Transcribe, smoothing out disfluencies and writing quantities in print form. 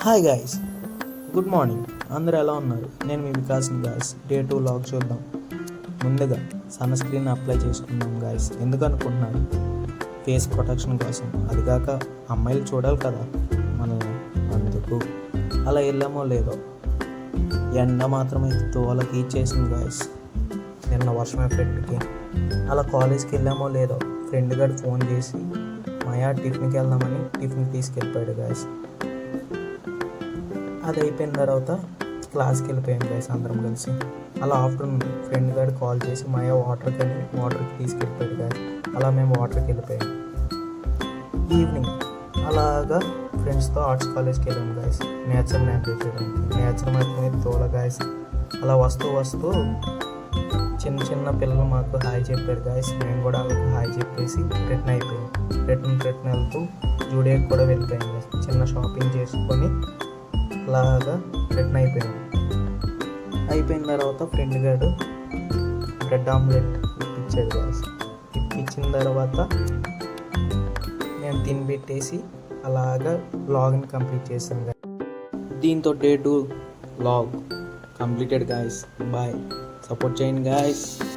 Hi guys, good morning. అందరూ ఎలా ఉన్నారు? నేను మీ వికాస్ని గాయస్. డే 2 లాగ్ చూద్దాం. ముందుగా సన్ స్క్రీన్ అప్లై చేసుకుందాం గాయస్. ఎందుకు అనుకుంటున్నారు? ఫేస్ ప్రొటెక్షన్ కోసం. అది కాక అమ్మాయిలు చూడాలి కదా మనల్ని, అందుకు అలా వెళ్ళామో లేదో ఎండ మాత్రమైతే తోలకి ఇచ్చేసింది గాయస్. నిన్న వర్షం ఎఫెక్ట్కి అలా కాలేజ్కి వెళ్ళామో లేదో ఫ్రెండ్ గారు ఫోన్ చేసి మాయా టిఫిన్కి వెళ్దామని టిఫిన్ తీసుకెళ్ళిపోయాడు గాయస్. అది అయిపోయిన తర్వాత క్లాస్కి వెళ్ళిపోయాం గైస్ అందరం కలిసి. అలా ఆఫ్టర్నూన్ ఫ్రెండ్ గారు కాల్ చేసి మాయా వాటర్కి తీసుకెళ్ళిపోయాడు గైస్. అలా మేము వాటర్కి వెళ్ళిపోయాం. ఈవినింగ్ అలాగా ఫ్రెండ్స్తో ఆర్ట్స్ కాలేజ్కి వెళ్ళాం గైస్. నేచర్ మ్యాప్ చేయడానికి. నేచర్ మ్యాప్ మీద తోల గైస్. అలా వస్తూ చిన్న చిన్న పిల్లలు మాకు హాయ్ చెప్పారు గైస్. మేము కూడా వాళ్ళకి హాయ్ చెప్పేసి రిటర్న్ అయిపోయాం. రిటర్న్ వెళ్తూ జూడియోకి కూడా వెళ్ళిపోయాం గైస్. చిన్న షాపింగ్ చేసుకొని అలాగా రిటర్న్ అయిపోయిన తర్వాత ఫ్రెండ్ గారు బ్రెడ్ ఆమ్లెట్ ఇప్పించాడు గాయస్. ఇప్పించిన తర్వాత నేను తినిపెట్టేసి అలాగా వ్లాగ్ని కంప్లీట్ చేశాను గాయస్. దీంతో day 2 vlog completed guys. Bye. Support చేయండి గాయస్.